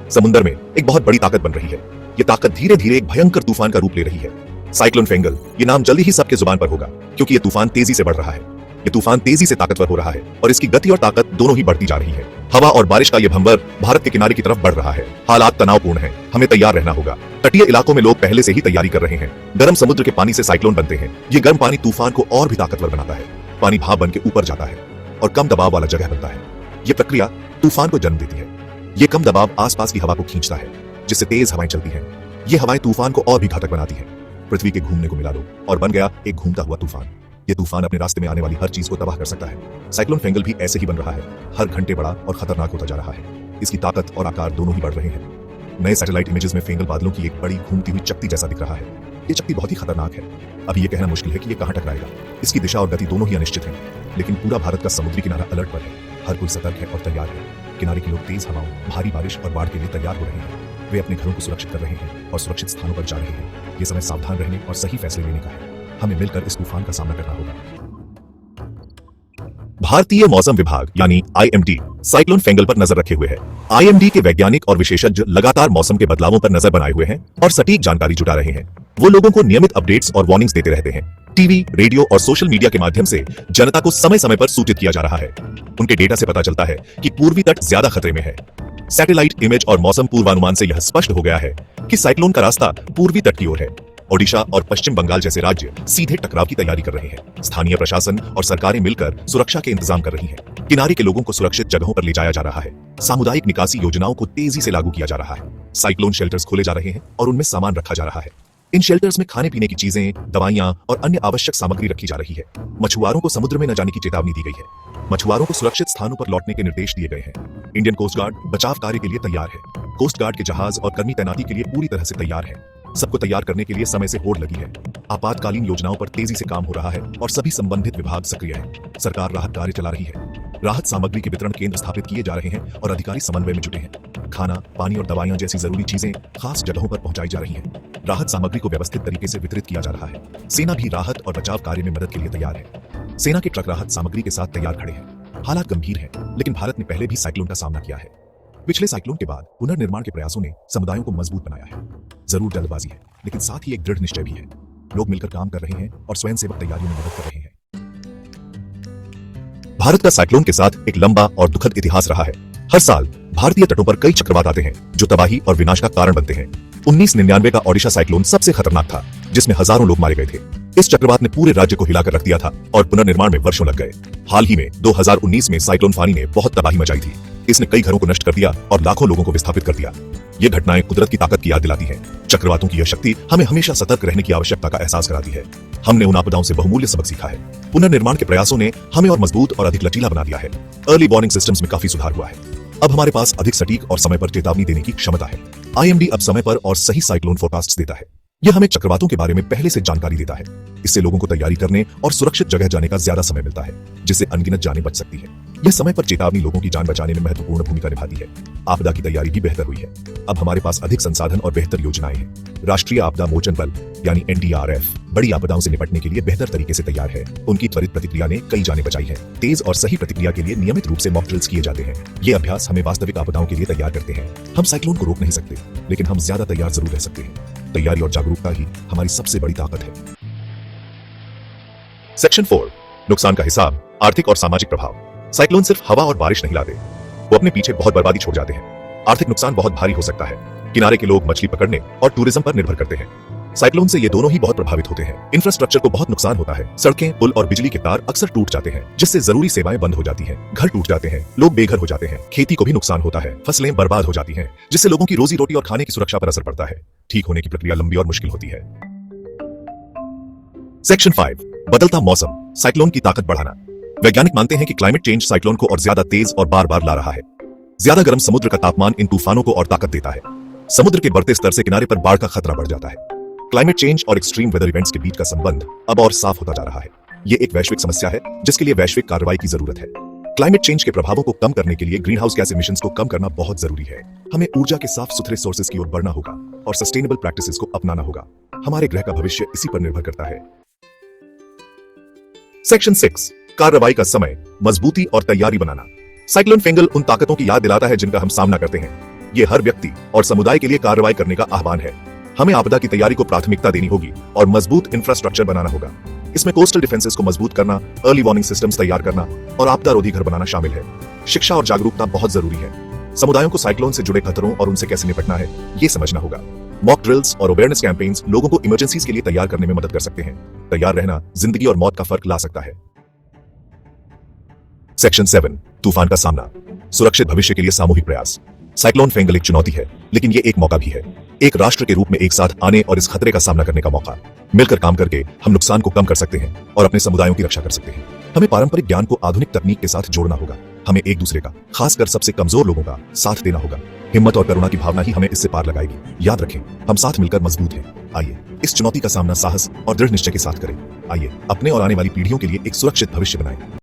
समुद्र में एक बहुत बड़ी ताकत बन रही है। ये ताकत धीरे धीरे एक भयंकर तूफान का रूप ले रही है। साइक्लोन फेंगल, ये नाम जल्दी ही सबके जुबान पर होगा, क्योंकि ये तूफान तेजी से बढ़ रहा है। ये तूफान तेजी से ताकतवर हो रहा है और इसकी गति और ताकत दोनों ही बढ़ती जा रही है। हवा और बारिश का ये भंवर भारत के किनारे की तरफ बढ़ रहा है। हालात तनावपूर्ण हैं, हमें तैयार रहना होगा। तटीय इलाकों में लोग पहले से ही तैयारी कर रहे हैं। गर्म समुद्र के पानी से साइक्लोन बनते हैं। ये गर्म पानी तूफान को और भी ताकतवर बनाता है। पानी भाप बन के ऊपर जाता है और कम दबाव वाला जगह बनता है। ये प्रक्रिया तूफान को जन्म देती है। ये कम दबाव आसपास की हवा को खींचता है, जिससे तेज हवाएं चलती हैं। ये हवाएं तूफान को और भी घातक बनाती हैं। पृथ्वी के घूमने को मिला लो और बन गया एक घूमता हुआ तूफान। ये तूफान अपने रास्ते में आने वाली हर चीज को तबाह कर सकता है। साइक्लोन फेंगल भी ऐसे ही बन रहा है, हर घंटे बड़ा और खतरनाक होता जा रहा है। इसकी ताकत और आकार दोनों ही बढ़ रहे हैं। नए सैटेलाइट इमेजेस में फेंगल बादलों की एक बड़ी घूमती हुई चकती जैसा दिख रहा है। ये चकती बहुत ही खतरनाक है। अभी ये कहना मुश्किल है कि ये कहां टकराएगा। इसकी दिशा और गति दोनों ही अनिश्चित है, लेकिन पूरा भारत का समुद्री किनारा अलर्ट पर है। हर कोई सतर्क है और तैयार है। किनारे के लोग तेज हवाओं, भारी बारिश और बाढ़ के लिए तैयार हो रहे हैं। वे अपने घरों को सुरक्षित कर रहे हैं और सुरक्षित स्थानों पर जा रहे हैं। ये समय सावधान रहने और सही फैसले लेने का है। हमें मिलकर इस तूफान का सामना करना होगा। भारतीय मौसम विभाग यानी आईएमडी साइक्लोन फेंगल पर नजर रखे हुए है। आईएमडी के वैज्ञानिक और विशेषज्ञ लगातार मौसम के बदलावों पर नजर बनाए हुए हैं और सटीक जानकारी जुटा रहे हैं। वो लोगों को नियमित अपडेट्स और वार्निंग्स देते रहते हैं। टीवी, रेडियो और सोशल मीडिया के माध्यम से जनता को समय समय पर सूचित किया जा रहा है। उनके डेटा से पता चलता है कि पूर्वी तट ज्यादा खतरे में है। सैटेलाइट इमेज और मौसम पूर्वानुमान से यह स्पष्ट हो गया है कि साइक्लोन का रास्ता पूर्वी तट की ओर है। ओडिशा और पश्चिम बंगाल जैसे राज्य सीधे टकराव की तैयारी कर रहे हैं। स्थानीय प्रशासन और सरकारें मिलकर सुरक्षा के इंतजाम कर रही हैं। किनारे के लोगों को सुरक्षित जगहों पर ले जाया जा रहा है। सामुदायिक निकासी योजनाओं को तेजी से लागू किया जा रहा है। साइक्लोन शेल्टर्स खोले जा रहे हैं और उनमें सामान रखा जा रहा है। इन शेल्टर्स में खाने पीने की चीजें, दवाइयां और अन्य आवश्यक सामग्री रखी जा रही है। मछुआरों को समुद्र में न जाने की चेतावनी दी गई है। मछुआरों को सुरक्षित स्थानों पर लौटने के निर्देश दिए गए हैं। इंडियन कोस्ट गार्ड बचाव कार्य के लिए तैयार है। कोस्ट गार्ड के जहाज और कर्मी तैनाती के लिए पूरी तरह से तैयार है। सबको तैयार करने के लिए समय से होड़ लगी है। आपातकालीन योजनाओं पर तेजी से काम हो रहा है और सभी संबंधित विभाग सक्रिय हैं। सरकार राहत कार्य चला रही है। राहत सामग्री के वितरण केंद्र स्थापित किए जा रहे हैं और अधिकारी समन्वय में जुटे हैं। खाना, पानी और दवाइयां जैसी जरूरी चीजें खास जगहों पर पहुंचाई जा रही हैं। राहत सामग्री को व्यवस्थित तरीके से वितरित किया जा रहा है। सेना भी राहत और बचाव कार्य में मदद के लिए तैयार है। सेना के ट्रक राहत सामग्री के साथ तैयार खड़े हैं। हालात गंभीर हैं, लेकिन भारत ने पहले भी साइक्लोन का सामना किया है। पिछले साइक्लोन के बाद पुनर्निर्माण के प्रयासों ने समुदायों को मजबूत बनाया है। जरूर जल्दबाजी है, लेकिन साथ ही एक दृढ़ निश्चय भी है। लोग मिलकर काम कर रहे हैं और स्वयंसेवक तैयारियों में मदद कर रहे हैं। भारत का साइक्लोन के साथ एक लंबा और दुखद इतिहास रहा है। हर साल भारतीय तटों पर कई चक्रवात आते हैं जो तबाही और विनाश का कारण बनते हैं। 1999 का ओडिशा साइक्लोन सबसे खतरनाक था, जिसमें हजारों लोग मारे गए थे। इस चक्रवात ने पूरे राज्य को हिलाकर रख दिया था और पुनर्निर्माण में वर्षों लग गए। हाल ही में 2019 में साइक्लोन फानी ने बहुत तबाही मचाई थी। इसने कई घरों को नष्ट कर दिया और लाखों लोगों को विस्थापित कर दिया। ये घटनाएं कुदरत की ताकत की याद दिलाती हैं। चक्रवातों की यह शक्ति हमें हमेशा सतर्क रहने की आवश्यकता का एहसास कराती है। हमने उन आपदाओं से बहुमूल्य सबक सीखा है। पुनर्निर्माण के प्रयासों ने हमें और मजबूत और अधिक लचीला बना दिया है। अर्ली वार्निंग सिस्टम्स में काफी सुधार हुआ है। अब हमारे पास अधिक सटीक और समय पर चेतावनी देने की क्षमता है। आईएमडी अब समय पर और सही साइक्लोन फोरकास्ट देता है। यह हमें चक्रवातों के बारे में पहले से जानकारी देता है। इससे लोगों को तैयारी करने और सुरक्षित जगह जाने का ज्यादा समय मिलता है, जिससे अनगिनत जानें बच सकती है। यह समय पर चेतावनी लोगों की जान बचाने में महत्वपूर्ण भूमिका निभाती है। आपदा की तैयारी भी बेहतर हुई है। अब हमारे पास अधिक संसाधन और बेहतर योजनाएं हैं। राष्ट्रीय आपदा मोचन बल यानी एनडीआरएफ बड़ी आपदाओं से निपटने के लिए बेहतर तरीके से तैयार है। उनकी त्वरित प्रतिक्रिया ने कई जानें बचाई हैं। तेज और सही प्रतिक्रिया के लिए नियमित रूप से मॉक ड्रिल्स किए जाते हैं। ये अभ्यास हमें वास्तविक आपदाओं के लिए तैयार करते हैं। हम साइक्लोन को रोक नहीं सकते, लेकिन हम ज्यादा तैयार जरूर रह सकते हैं। तैयारी और जागरूकता ही हमारी सबसे बड़ी ताकत है। सेक्शन 4 नुकसान का हिसाब, आर्थिक और सामाजिक प्रभाव। साइक्लोन सिर्फ हवा और बारिश नहीं लाते, वो अपने पीछे बहुत बर्बादी छोड़ जाते हैं। आर्थिक नुकसान बहुत भारी हो सकता है। किनारे के लोग मछली पकड़ने और टूरिज्म पर निर्भर करते हैं। साइक्लोन से ये दोनों ही बहुत प्रभावित होते हैं। इंफ्रास्ट्रक्चर को बहुत नुकसान होता है। सड़कें, पुल और बिजली के तार अक्सर टूट जाते हैं, जिससे जरूरी सेवाएं बंद हो जाती हैं। घर टूट जाते हैं, लोग बेघर हो जाते हैं। खेती को भी नुकसान होता है, फसलें बर्बाद हो जाती हैं, जिससे लोगों की रोजी रोटी और खाने की सुरक्षा पर असर पड़ता है। ठीक होने की प्रक्रिया लंबी और मुश्किल होती है। सेक्शन 5 बदलता मौसम, साइक्लोन की ताकत बढ़ाना। वैज्ञानिक मानते हैं कि क्लाइमेट चेंज साइक्लोन को और ज्यादा तेज और बार बार ला रहा है। ज्यादा गर्म समुद्र का तापमान इन तूफानों को और ताकत देता है। समुद्र के बढ़ते स्तर से किनारे पर बाढ़ का खतरा बढ़ जाता है। क्लाइमेट चेंज और एक्सट्रीम वेदर इवेंट्स के बीच का संबंध अब और साफ होता जा रहा है। ये एक वैश्विक समस्या है, जिसके लिए वैश्विक कार्रवाई की जरूरत है। क्लाइमेट चेंज के प्रभावों को कम करने के लिए ग्रीन हाउस गैस एमिशंस को कम करना बहुत जरूरी है। हमें ऊर्जा के साफ सुथरे सोर्सेज की ओर बढ़ना होगा और सस्टेनेबल प्रैक्टिसेस को अपनाना होगा। हमारे ग्रह का भविष्य इसी पर निर्भर करता है। सेक्शन 6 कार्रवाई का समय, मजबूती और तैयारी बनाना। साइक्लोन फेंगल उन ताकतों की याद दिलाता है जिनका हम सामना करते हैं। ये हर व्यक्ति और समुदाय के लिए कार्रवाई करने का आह्वान है। हमें आपदा की तैयारी को प्राथमिकता देनी होगी और मजबूत इंफ्रास्ट्रक्चर बनाना होगा। इसमें कोस्टल डिफेंसेस को मजबूत करना, अर्ली वार्निंग सिस्टम्स तैयार करना और आपदा रोधी घर बनाना शामिल है। शिक्षा और जागरूकता बहुत जरूरी है। समुदायों को साइक्लोन से जुड़े खतरों और उनसे कैसे निपटना है, ये समझना होगा। मॉक ड्रिल्स और अवेयरनेस कैंपेन्स लोगों को इमरजेंसीज के लिए तैयार करने में मदद कर सकते हैं। तैयार रहना जिंदगी और मौत का फर्क ला सकता है। सेक्शन 7, तूफान का सामना, सुरक्षित भविष्य के लिए सामूहिक प्रयास। साइक्लोन फेंगल एक चुनौती है, लेकिन ये एक मौका भी है। एक राष्ट्र के रूप में एक साथ आने और इस खतरे का सामना करने का मौका। मिलकर काम करके हम नुकसान को कम कर सकते हैं और अपने समुदायों की रक्षा कर सकते हैं। हमें पारंपरिक ज्ञान को आधुनिक तकनीक के साथ जोड़ना होगा। हमें एक दूसरे का, खासकर सबसे कमजोर लोगों का साथ देना होगा। हिम्मत और करुणा की भावना ही हमें इससे पार लगाएगी। याद रखें, हम साथ मिलकर मजबूत हैं। आइए इस चुनौती का सामना साहस और दृढ़ निश्चय के साथ करें। आइए अपने और आने वाली पीढ़ियों के लिए एक सुरक्षित भविष्य बनाएं।